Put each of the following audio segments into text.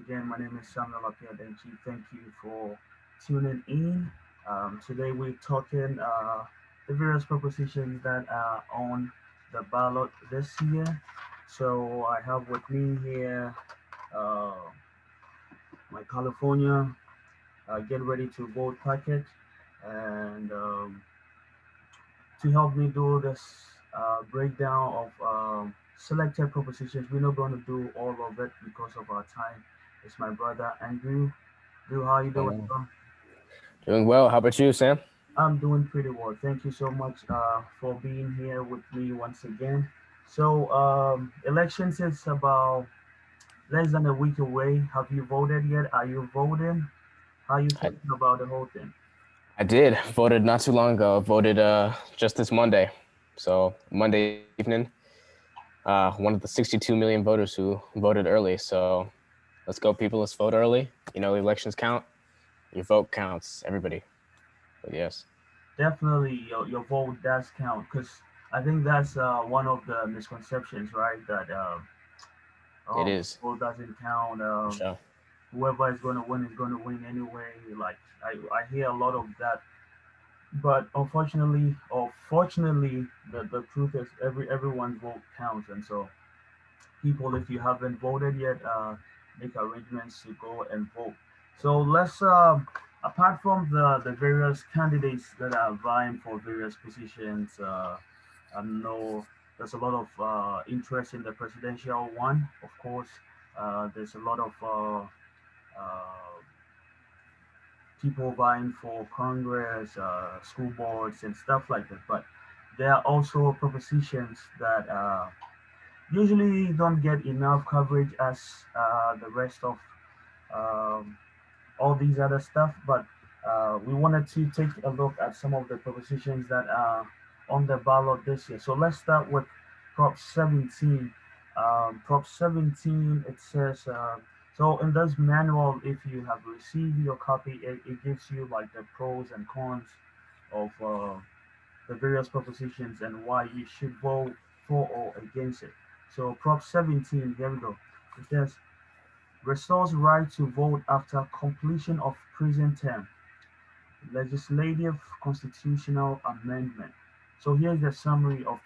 again. My name is Samuel Dankyi. Thank you for tuning in. Today we're talking the various propositions that are on the ballot this year. So I have with me here uh, my California Get Ready to Vote packet, and to help me do this breakdown of selected propositions. We're not going to do all of it because of our time. It's my brother Andrew. Drew, how you doing, Oh, bro? doing well. How about you, Sam? I'm doing pretty well. Thank you so much for being here with me once again. So, elections is about less than a week away. Have you voted yet? Are you voting? How are you I, feeling about the whole thing? I did. Voted not too long ago. Voted just this Monday. So Monday evening, one of the 62 million voters who voted early. So let's go, people. Let's vote early. Elections count. Your vote counts. Everybody. But yes, Definitely, your vote does count because I think that's one of the misconceptions, right? That it is vote doesn't count. for sure. Whoever is going to win anyway. Like I hear a lot of that, but unfortunately or fortunately, the truth is everyone's vote counts, and so people, if you haven't voted yet, make arrangements to go and vote. So let's, apart from the various candidates that are vying for various positions, I know there's a lot of interest in the presidential one, of course. There's a lot of people vying for Congress, school boards, and stuff like that. But there are also propositions that usually don't get enough coverage as the rest of um, all these other stuff. But we wanted to take a look at some of the propositions that are on the ballot this year. So let's start with Prop 17. Prop 17, it says, so in this manual, if you have received your copy, it gives you like the pros and cons of the various propositions and why you should vote for or against it. So Prop 17, here we go. It says, restores right to vote after completion of prison term, legislative constitutional amendment. So here's the summary of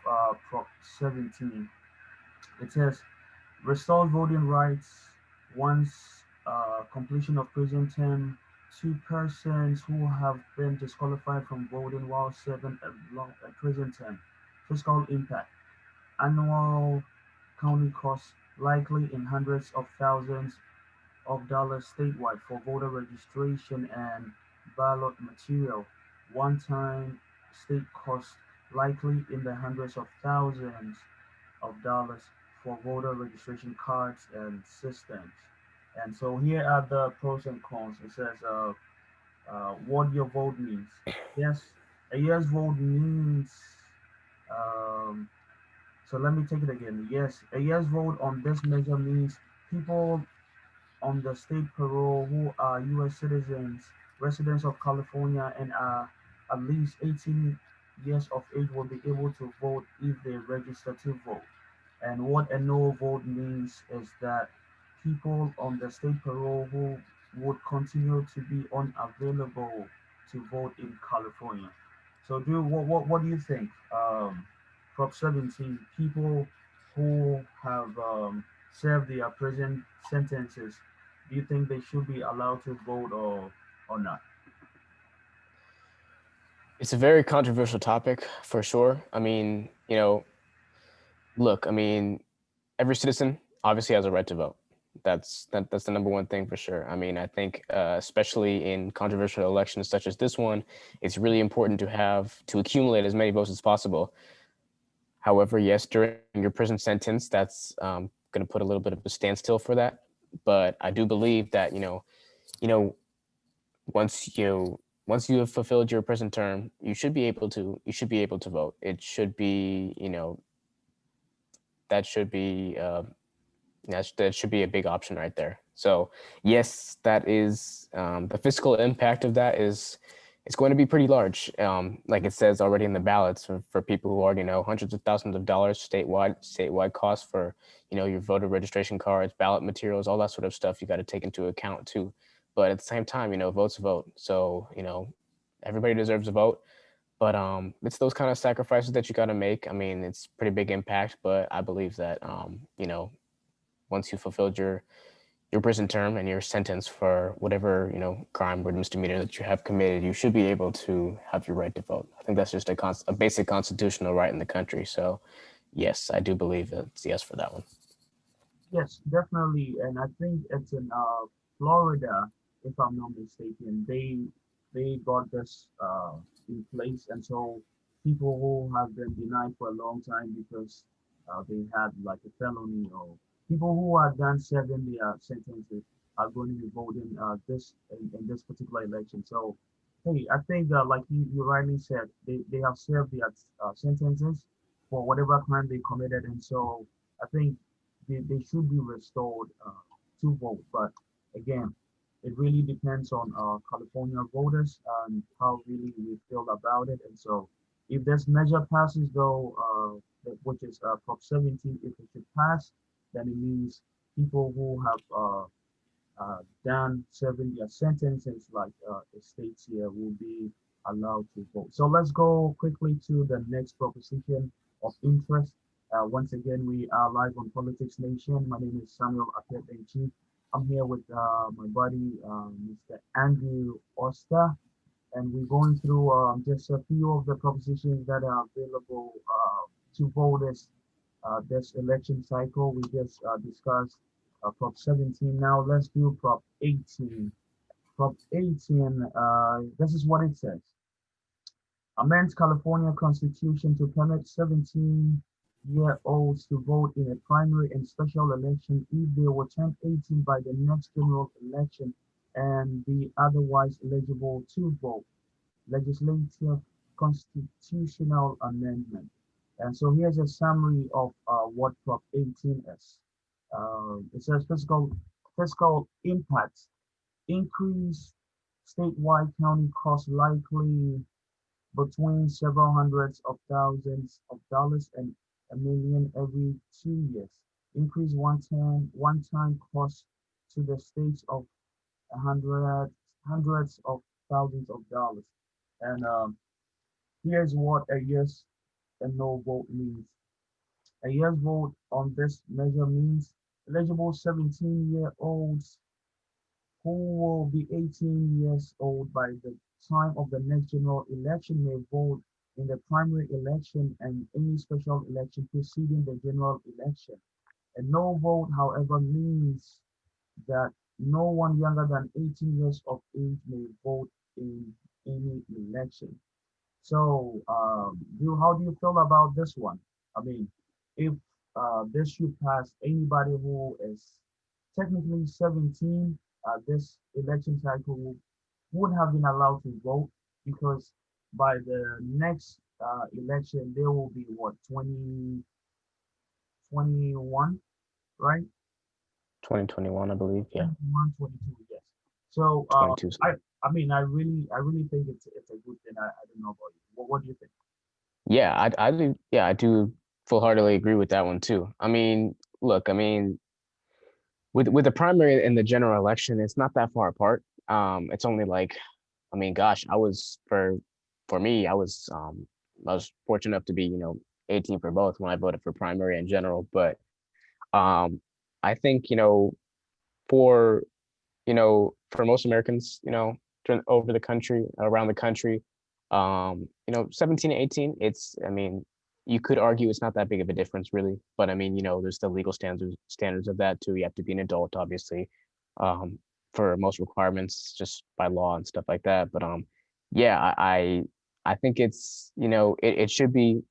Prop 17. It says, restores voting rights once completion of prison term to persons who have been disqualified from voting while serving a prison term. Fiscal impact. Annual county costs likely in hundreds of thousands of dollars statewide for voter registration and ballot material. One-time state costs likely in the hundreds of thousands of dollars for voter registration cards and systems. And so here are the pros and cons. It says what your vote means. Yes, a yes vote means um, so let me take it again. Yes, a yes vote on this measure means people on the state parole who are U.S. citizens, residents of California, and are at least 18 years of age will be able to vote if they register to vote. And what a no vote means is that people on the state parole who would continue to be unavailable to vote in California. So, Drew, what do you think? Prop 17, people who have served their prison sentences, do you think they should be allowed to vote or not? It's a very controversial topic for sure. Look. Every citizen obviously has a right to vote. That's the number one thing for sure. I think especially in controversial elections such as this one, it's really important to accumulate as many votes as possible. However, yes, during your prison sentence, that's going to put a little bit of a standstill for that. But I do believe that you know, once you have fulfilled your prison term, you should be able to vote. It should be that should be that should be a big option right there. So yes, that is the fiscal impact of that is it's going to be pretty large. Like it says already in the ballots for people who already know, hundreds of thousands of dollars statewide costs for, your voter registration cards, ballot materials, all that sort of stuff you got to take into account too. But at the same time, votes vote. So, everybody deserves a vote. But it's those kind of sacrifices that you got to make. I mean, it's pretty big impact, but I believe that, once you fulfilled your prison term and your sentence for whatever crime or misdemeanor that you have committed, you should be able to have your right to vote. I think that's just a basic constitutional right in the country. So yes, I do believe it's yes for that one. Yes, definitely, and I think it's in Florida, if I'm not mistaken. They got this in place, and so people who have been denied for a long time because they had like a felony, or people who are done serving their sentences are going to be voting this in this particular election. So, hey, I think like you rightly said, they have served their sentences for whatever crime they committed, and so I think they should be restored to vote. But again, it really depends on California voters and how really we feel about it. And so, if this measure passes, though, which is Prop 17, if it should pass, then it means people who have done serving their sentences, like the states here, will be allowed to vote. So let's go quickly to the next proposition of interest. Once again, we are live on Politics Nation. My name is Samuel Dankyi. I'm here with my buddy, Mr. Andrew Osten, and we're going through just a few of the propositions that are available to voters this election cycle. We just discussed Prop 17. Now let's do Prop 18. Prop 18, this is what it says. Amends California Constitution to permit 17-year-olds to vote in a primary and special election if they were turned 18 by the next general election and be otherwise eligible to vote. Legislative constitutional amendment. And so here's a summary of what Prop 18 is. It says fiscal impacts increase statewide county costs likely between several hundreds of thousands of dollars and a million every 2 years. Increase one-time cost to the states of hundreds of thousands of dollars. And here's what a yes and no vote means. A yes vote on this measure means eligible 17-year-olds who will be 18 years old by the time of the next general election may vote in the primary election and any special election preceding the general election. A no vote, however, means that no one younger than 18 years of age may vote in any election. So, how do you feel about this one? I mean, if this should pass, anybody who is technically 17, this election cycle would have been allowed to vote because by the next election, there will be what, 2021, right? 2021, I believe. Yeah. 21, 22, yes. So 22. I mean, I really think it's a good thing. I don't know about you. What do you think? Yeah, I do. Yeah, I do full-heartedly agree with that one too. I mean, look, I mean, with the primary and the general election, it's not that far apart. It's only like, I mean, gosh, for me, I was fortunate enough to be, 18 for both when I voted for primary and general. But I think, for for most Americans, over the country, around the country, 17 and 18, I mean, you could argue it's not that big of a difference really, but I mean, there's the legal standards of that too. You have to be an adult, obviously, for most requirements just by law and stuff like that. But yeah, I think it's, it should be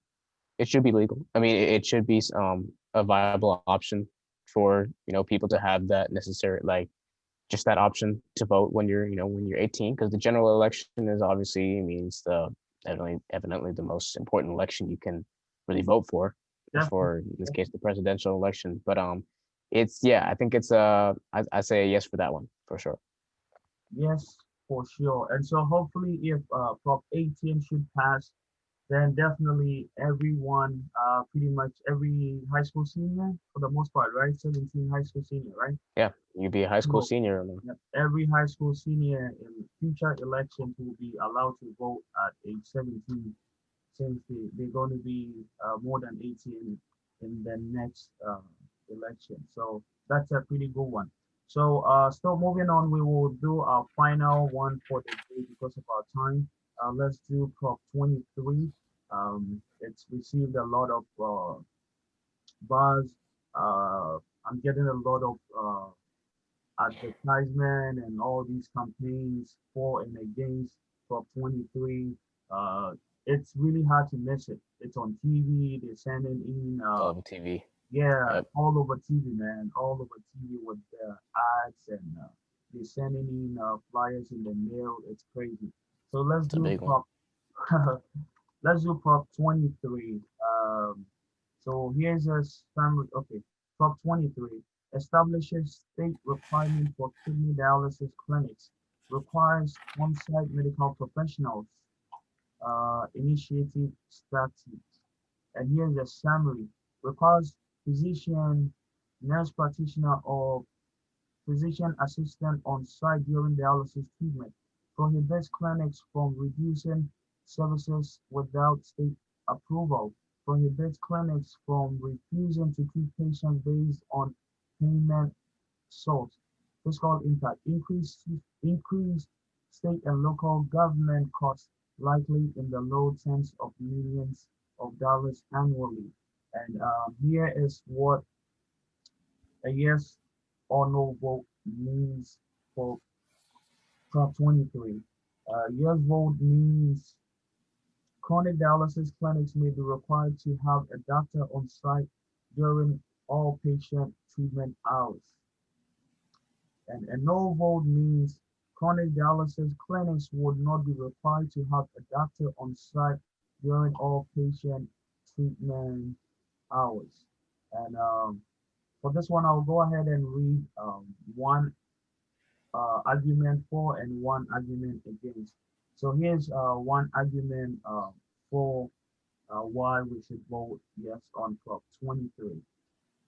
legal. I mean, it should be a viable option for, people to have that necessary, like, just that option to vote when you're 18, because the general election is obviously means the evidently the most important election you can really vote Yeah, for in this case the presidential election. But it's, yeah, I think it's I say a yes for that one for sure. yes. for sure. And so hopefully if Prop 18 should pass, then definitely everyone, pretty much every high school senior for the most part, right? 17 high school senior, right? Yeah, you'd be a high school So senior. yeah, every high school senior in future elections will be allowed to vote at age 17, since they're going to be more than 18 in the next election. So that's a pretty good one. So still moving on, we will do our final one for the day because of our time. Let's do Prop 23. It's received a lot of buzz. I'm getting a lot of advertisement and all these campaigns for and against Prop 23. Uh, it's really hard to miss it. It's on TV. They're sending in, It's all over TV. yeah, Yep, all over TV, man, all over TV with the ads and they're sending in flyers in the mail. It's crazy. So let's it's a do big one. Prop. Let's do Prop 23. So here's a summary. Okay, Prop 23 establishes state requirement for kidney dialysis clinics, requires on-site medical professionals, initiative statutes. And here's a summary. Requires physician, nurse practitioner, or physician assistant on site during dialysis treatment, prohibits clinics from reducing services without state approval, prohibits clinics from refusing to treat patients based on payment source, fiscal impact, increase state and local government costs, likely in the low tens of millions of dollars annually. And here is what a yes or no vote means for Prop 23. Yes vote means chronic dialysis clinics may be required to have a doctor on site during all patient treatment hours. And a no vote means chronic dialysis clinics would not be required to have a doctor on site during all patient treatment hours. And for this one, I'll go ahead and read one argument for and one argument against. So here's one argument for why we should vote yes on Prop 23.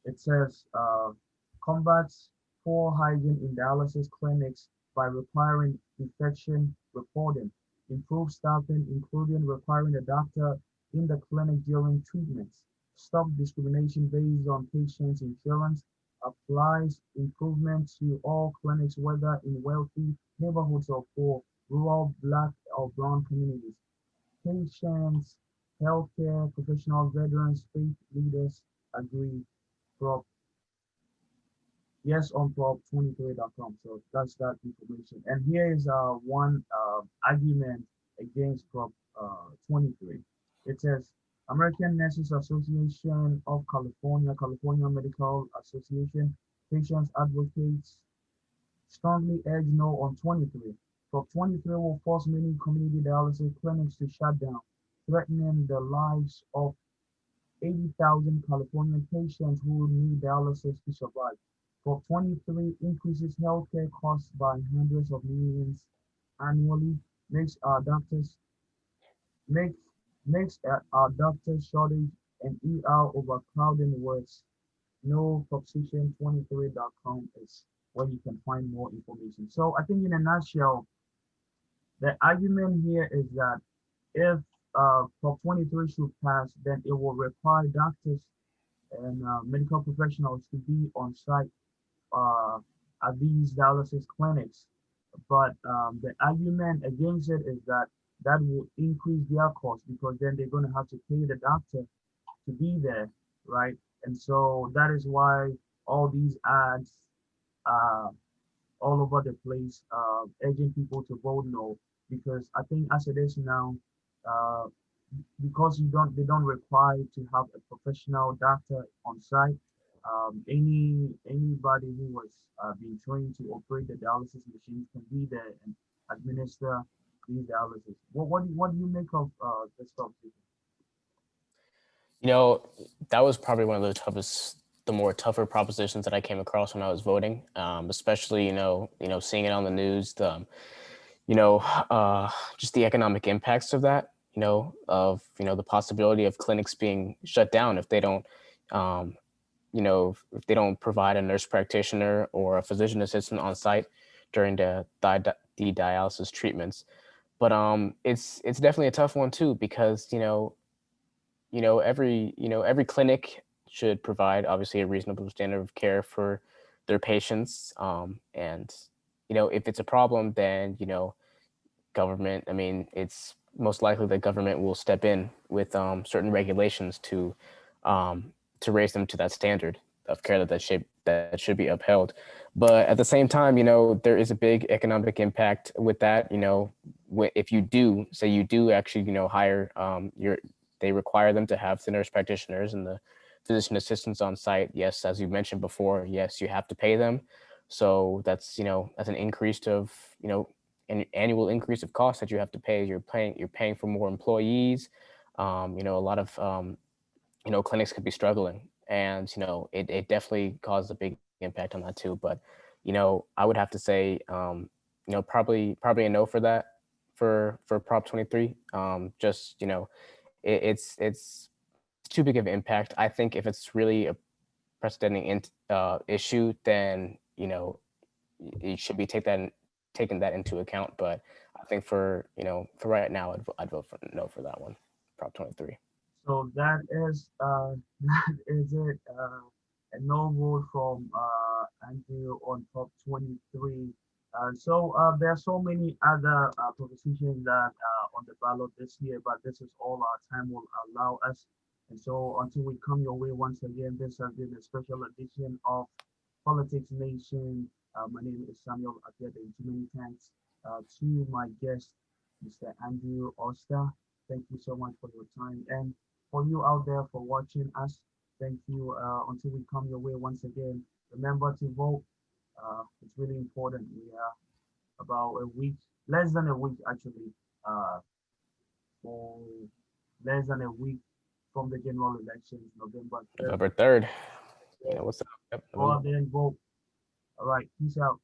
It says combats poor hygiene in dialysis clinics by requiring infection reporting, improve staffing, including requiring a doctor in the clinic during treatments, stop discrimination based on patients' insurance, applies improvement to all clinics, whether in wealthy neighborhoods or poor, rural, black, or brown communities. Patients, healthcare professionals, veterans, faith leaders agree. Prop yes on prop23.com. So that's that information. And here is one argument against Prop 23. It says American Nurses Association of California, California Medical Association, patients advocates strongly urge no on 23. Prop 23 will force many community dialysis clinics to shut down, threatening the lives of 80,000 Californian patients who need dialysis to survive. Prop 23 increases healthcare costs by hundreds of millions annually, makes our doctors makes makes our doctor shortage and ER overcrowding worse. No proposition23.com is where you can find more information. So I think in a nutshell, the argument here is that if Prop 23 should pass, then it will require doctors and medical professionals to be on site uh, at these dialysis clinics. But the argument against it is that that will increase their cost because then they're going to have to pay the doctor to be there, right? And so that is why all these ads uh, all over the place, urging people to vote no. Because I think as it is now, uh, because they don't require to have a professional doctor on site. Anybody who was being trained to operate the dialysis machines can be there and administer these dialysis. What do you make of this topic? You know, that was probably one of the more tougher propositions that I came across when I was voting. Especially, seeing it on the news. you know, just the economic impacts of that, the possibility of clinics being shut down if they don't, um, if they don't provide a nurse practitioner or a physician assistant on site during the dialysis treatments. But it's definitely a tough one too, because every clinic should provide obviously a reasonable standard of care for their patients. And if it's a problem, then government. I mean, it's most likely that government will step in with certain regulations to raise them to that standard of care that should be upheld. But at the same time, there is a big economic impact with that. If you do actually, hire they require them to have the nurse practitioners and the physician assistants on site. Yes, as you mentioned before, yes, you have to pay them. So that's an increase of an annual increase of cost that you have to pay. You're paying for more employees. A lot of clinics could be struggling, and it definitely caused a big impact on that too. But I would have to say probably a no for that, for Prop 23. Just it's too big of an impact. I think if it's really a issue, then you should be taking that into account. But I think for right now, I'd vote for no for that one, Prop 23. So that is that is it. A no vote from Andrew on top 23. There are so many other propositions that on the ballot this year, but this is all our time will allow us. And so until we come your way once again, this has been a special edition of Politics Nation. My name is Samuel Dankyi. Many thanks to my guest, Mr. Andrew Oster. Thank you so much for your time. And for you out there for watching us, thank you. Until we come your way once again, remember to vote. It's really important. We are about a week, less than a week actually, for less than a week from the general elections, November 3rd. November 3rd. Yeah, What's up? Yep, go November. out there and vote. All right, peace out.